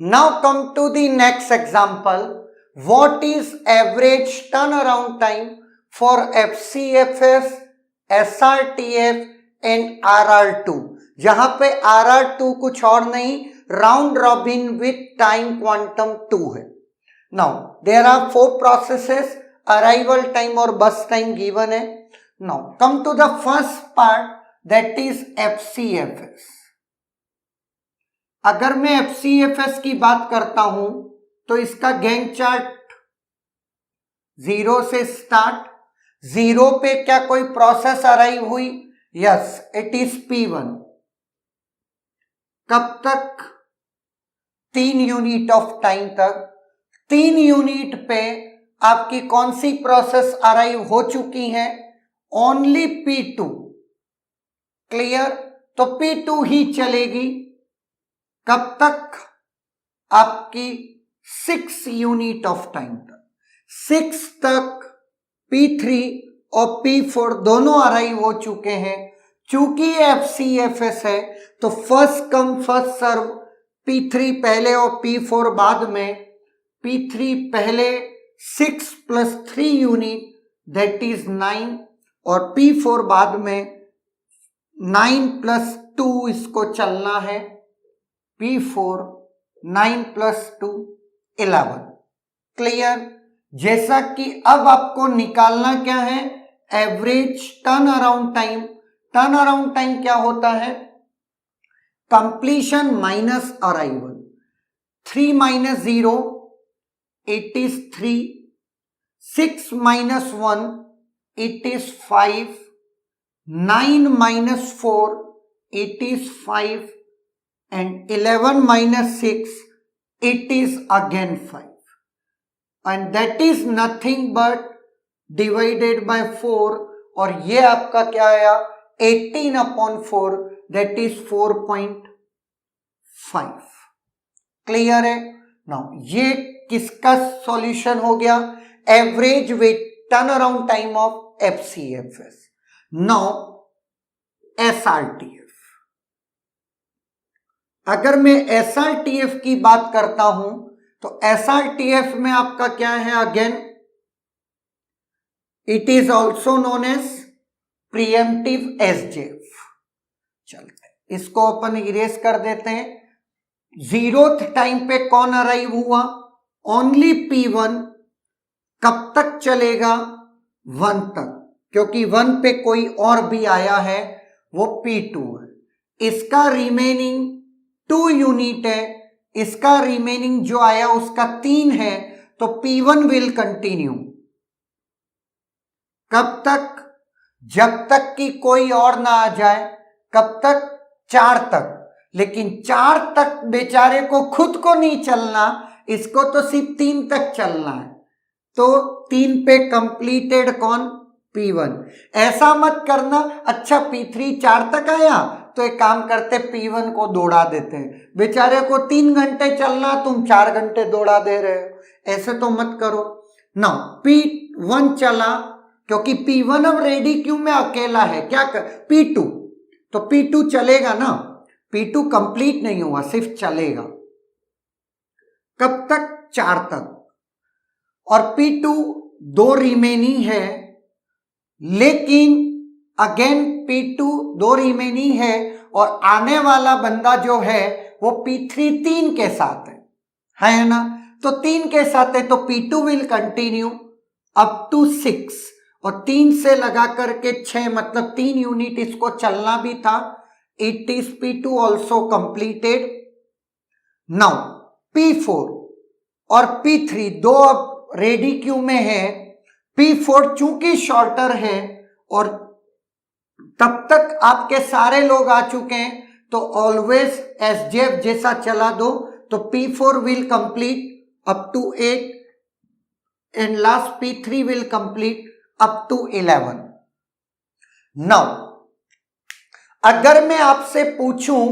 Now come to the next example. What is average turnaround time for FCFS, SRTF and RR2? जहां पे RR2 कुछ और नहीं, round robin with time quantum 2 है. Now there are 4 processes, arrival time और bus time given है. Now come to the first part, that is FCFS. अगर मैं FCFS की बात करता हूं तो इसका गैंग चार्ट 0 से स्टार्ट. 0 पे क्या कोई प्रोसेस अराइव हुई? Yes, it is P1. कब तक? 3 यूनिट ऑफ टाइम तक. 3 यूनिट पे आपकी कौन सी प्रोसेस अराइव हो चुकी है? Only P2. क्लियर? तो P2 ही चलेगी. कब तक? आपकी 6 यूनिट ऑफ टाइम तक. 6 तक P3 और P4 दोनों अराइव हो चुके हैं. चूंकि FCFS है तो first come first serve, P3 पहले और P4 बाद में. P3 पहले 6 प्लस 3 यूनिट, दैट इज 9, और P4 बाद में 9 प्लस 2 इसको चलना है. P4 9 plus 2 11. क्लियर? जैसा कि अब आपको निकालना क्या है? Average turn around time. Turn around time क्या होता है? Completion minus arrival. 3 minus 0 it is 3. 6 minus 1 it is 5. 9 minus 4 it is 5. and 11 minus 6 it is again 5, and that is nothing but divided by 4, और ये आपका क्या आया? 18 upon 4, that is 4.5. Clear है? Now ये किसका सॉल्यूशन हो गया? Average weight turn around time of FCFS. Now SRTF. अगर मैं SRTF की बात करता हूं तो SRTF में आपका क्या है? Again it is also known as preemptive SJF. चलते इसको अपन इरेज कर देते हैं. 0th टाइम पे कौन अराइव हुआ? Only P1. कब तक चलेगा? 1 तक, क्योंकि 1 पे कोई और भी आया है, वो P2 है. इसका रिमेनिंग 2 यूनिट है. इसका रिमेनिंग जो आया उसका 3 है, तो P1 विल कंटिन्यू. कब तक? जब तक कि कोई और ना आ जाए. कब तक? 4 तक. लेकिन 4 तक बेचारे को खुद को नहीं चलना, इसको तो सिर्फ 3 तक चलना है. तो 3 पे कंप्लीटेड कौन? P1. ऐसा मत करना अच्छा P3 4 तक आया तो एक काम करते P1 को दौड़ा देते हैं. बेचारे को 3 घंटे चलना, तुम 4 घंटे दौड़ा दे रहे हो. ऐसे तो मत करो. नाउ P1 चला, क्योंकि P1 अब रेडी क्यू में अकेला है. क्या कर? P2. तो P2 चलेगा ना. P2 कंप्लीट नहीं हुआ, सिर्फ चलेगा. कब तक? 4 तक. और P2 2 रिमेनिंग है, लेकिन अगेन P2 2 रिमेनिंग है, और आने वाला बंदा जो है वो P3 3 के साथ है ना. तो 3 के साथ है तो P2 will continue up to 6, और 3 से लगा करके 6, मतलब 3 यूनिट इसको चलना भी था. It is P2 also completed. Now P4 और P3 दो अब रेडी क्यू में है. P4 चूंकि शॉर्टर है और तब तक आपके सारे लोग आ चुके हैं, तो ऑलवेज SJF जैसा चला दो. तो P4 will complete up to 8 and last P3 will complete up to 11. Now अगर मैं आपसे पूछूं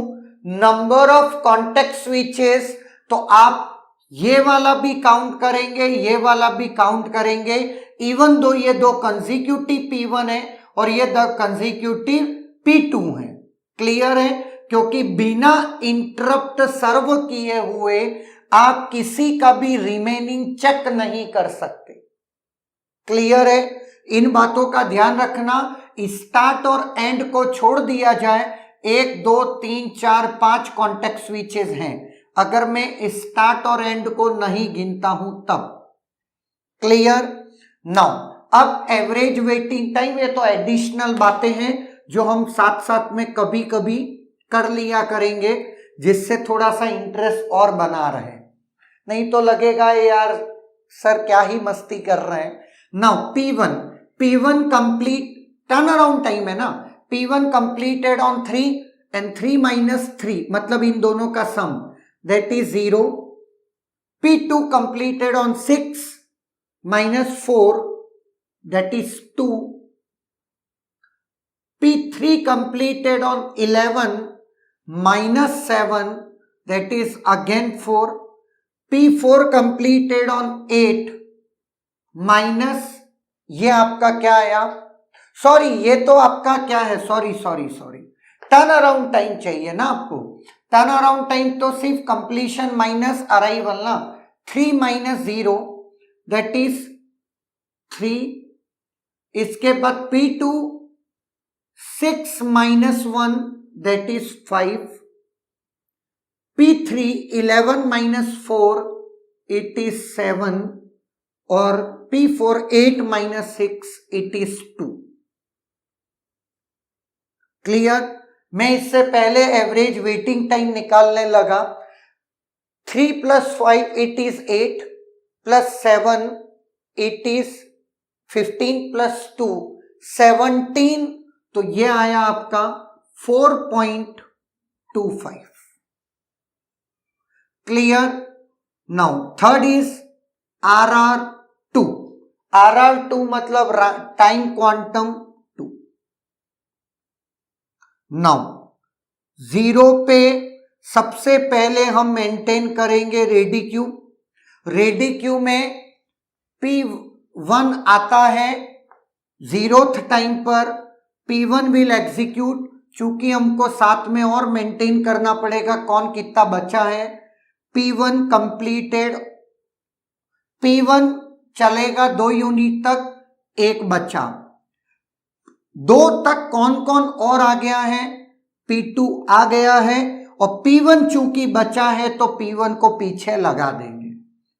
नंबर ऑफ कॉन्टेक्ट स्विचेस, तो आप ये वाला भी काउंट करेंगे, ये वाला भी काउंट करेंगे, इवन दो ये 2 कंसेक्यूटिव P1 है और ये 2 कंसेक्यूटिव P2 है. क्लियर है? क्योंकि बिना इंटरप्ट सर्व किए हुए आप किसी का भी रिमेनिंग चेक नहीं कर सकते। क्लियर है? इन बातों का ध्यान रखना। स्टार्ट और एंड को छोड़ दिया जाए, 1 2 3 4 5 कॉन्टेक्ट स्विचेस हैं, अगर मैं स्टार्ट और एंड को नहीं गिनता हूं तब। क्लियर? नाउ अब एवरेज वेटिंग टाइम, ये तो एडिशनल बातें हैं जो हम साथ साथ में कभी कभी कर लिया करेंगे, जिससे थोड़ा सा इंटरेस्ट और बना रहे, नहीं तो लगेगा यार सर क्या ही मस्ती कर रहे हैं। Now P1 complete turn around time है ना, P1 कंप्लीटेड ऑन 3 एंड 3 - 3 मतलब इन दोनों का sum, that is 0। P2 completed on 6 - 4 that is 2. P3 completed on 11 - 7 that is again 4. P4 completed on 8 minus ये आपका क्या आया, सॉरी ये तो आपका क्या है, सॉरी टर्न अराउंड टाइम चाहिए ना आपको। टर्न अराउंड टाइम तो सिर्फ कंप्लीशन माइनस अराइवल ना, 3 - 0 दैट इज 3। इसके बाद P2 6 - 1 that is 5। P3 11 - 4 it is 7 और P4 8 - 6 इट इज 2। क्लियर? मैं इससे पहले एवरेज वेटिंग टाइम निकालने लगा, 3 + 5 इट इज 8 + 7 इट इज 15 + 2 17, तो ये आया आपका 4.25। Clear? Now third is RR2। RR2 मतलब टाइम क्वांटम 2। नाउ 0 पे सबसे पहले हम मेंटेन करेंगे रेडी क्यू। रेडी क्यू में P1 आता है 0th टाइम पर, P1 विल एग्जीक्यूट, चूंकि हमको साथ में और मेंटेन करना पड़ेगा कौन कितना बचा है। P1 कंप्लीटेड, P1 चलेगा 2 यूनिट तक, 1 बचा। 2 तक कौन कौन और आ गया है, P2 आ गया है, और P1 चूंकि बचा है तो P1 को पीछे लगा देंगे,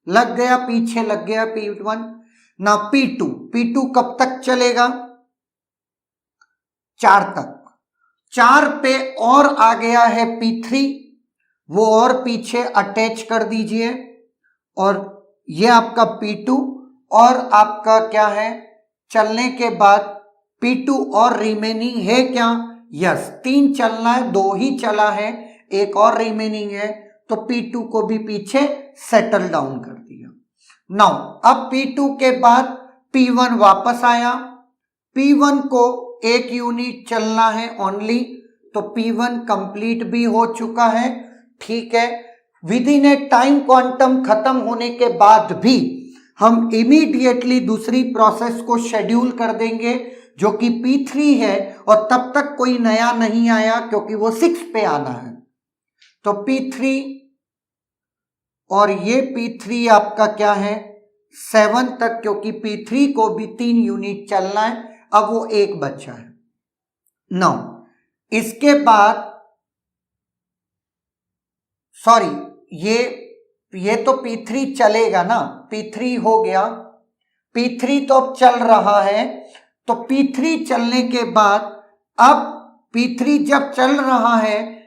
लग गया पीछे लग गया P1। ना P2 कब तक चलेगा, 4 तक। 4 पे और आ गया है P3, वो और पीछे अटैच कर दीजिए, और ये आपका P2 और आपका क्या है, चलने के बाद P2 और रिमेनिंग है क्या, यस 3 चलना है, 2 ही चला है, 1 और रिमेनिंग है, तो P2 को भी पीछे सेटल डाउन कर दिया। नाउ अब P2 के बाद P1 वापस आया, P1 को 1 यूनिट चलना है ओनली, तो P1 कंप्लीट भी हो चुका है। ठीक है, with in A time quantum खत्म होने के बाद भी हम इमीडिएटली दूसरी प्रोसेस को शेड्यूल कर देंगे जो कि P3 है, और तब तक कोई नया नहीं आया क्योंकि वो 6 पे आना है, तो P3 और ये P3 आपका क्या है 7 तक, क्योंकि P3 को भी 3 यूनिट चलना है, अब वो 1 बचा है। नाउ इसके बाद सॉरी ये तो P3 चलेगा ना, P3 हो गया, P3 तो अब चल रहा है, तो P3 चलने के बाद अब P3 जब चल रहा है,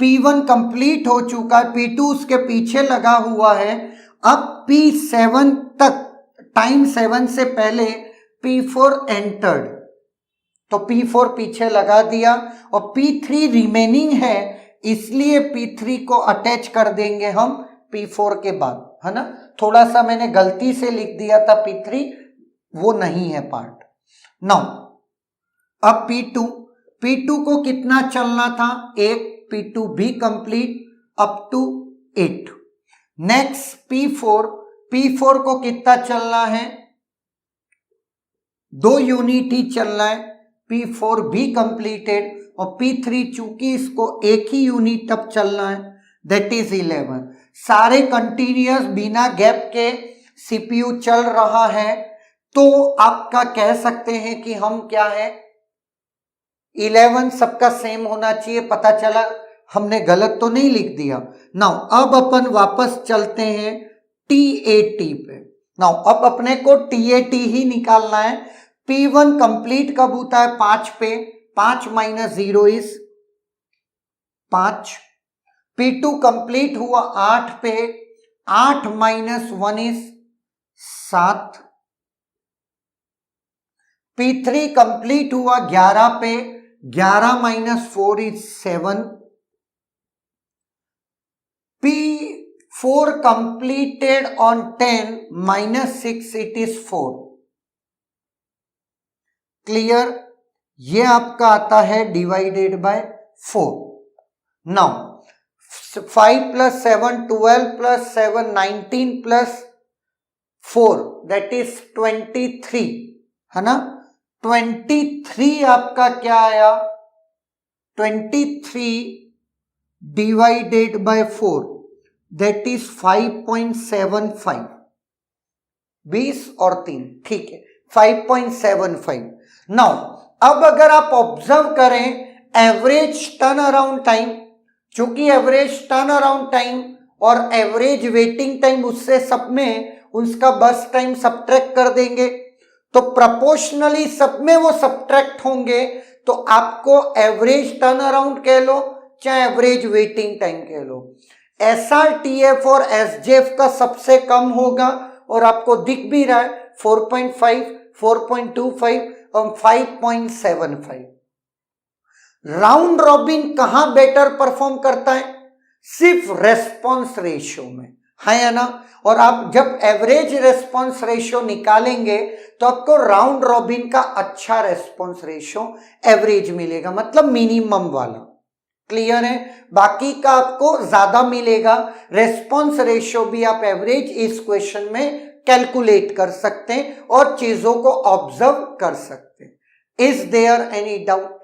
P1 कंप्लीट हो चुका है, P2 उसके पीछे लगा हुआ है, अब P7 तक टाइम 7 से पहले P4 एंटर्ड, तो P4 पीछे लगा दिया, और P3 रिमेनिंग है, इसलिए P3 को अटैच कर देंगे हम P4 के बाद, है ना। थोड़ा सा मैंने गलती से लिख दिया था P3, वो नहीं है पार्ट। नाउ अब P2 को कितना चलना था, 1, P2 भी complete up to 8। Next P4 को कितना चलना है, 2 यूनिट ही चलना है, P4 भी कंप्लीटेड, और P3 चूंकि इसको 1 ही यूनिट तब चलना है, दैट इज 11। सारे कंटिन्यूअस बिना गैप के सीपीयू चल रहा है, तो आपका कह सकते हैं कि हम क्या है 11 सबका सेम होना चाहिए। पता चला हमने गलत तो नहीं लिख दिया। नाउ अब अपन वापस चलते हैं TAT पे। नाउ अब अपने को TAT ही निकालना है। P1 कंप्लीट कब होता है 5 पे, 5 माइनस 0 इज 5। P2 कंप्लीट हुआ 8 पे, 8 माइनस 1 इज 7। P3 कंप्लीट हुआ 11 पे, 11 minus 4 is 7। P4 completed on 10 minus 6 it is 4। Clear? ये आपका आता है divided by 4। Now 5 plus 7 12 plus 7 19 plus 4 that is 23 है ना। 23 आपका क्या आया 23 डिवाइडेड बाय 4 दैट इज 5.75। 20 और 3 ठीक है 5.75। नाउ अब अगर आप ऑब्जर्व करें एवरेज टर्न अराउंड टाइम, चूंकि एवरेज टर्न अराउंड टाइम और एवरेज वेटिंग टाइम उससे सब में उसका बस टाइम सब्ट्रैक्ट कर देंगे तो प्रोपोर्शनली सब में वो सब्ट्रैक्ट होंगे, तो आपको एवरेज टर्न अराउंड कह लो चाहे एवरेज वेटिंग टाइम कह लो, SRTF और SJF का सबसे कम होगा और आपको दिख भी रहा है 4.5, 4.25 और 5.75। राउंड रॉबिन कहां बेटर परफॉर्म करता है? सिर्फ रेस्पॉन्स रेशियो में, है ना। और आप जब एवरेज रेस्पॉन्स रेशियो निकालेंगे तो आपको राउंड रॉबिन का अच्छा रेस्पॉन्स रेशियो एवरेज मिलेगा, मतलब मिनिमम वाला। क्लियर है? बाकी का आपको ज्यादा मिलेगा। रेस्पॉन्स रेशियो भी आप एवरेज इस क्वेश्चन में कैलकुलेट कर सकते हैं और चीजों को ऑब्जर्व कर सकते हैं। Is there any doubt?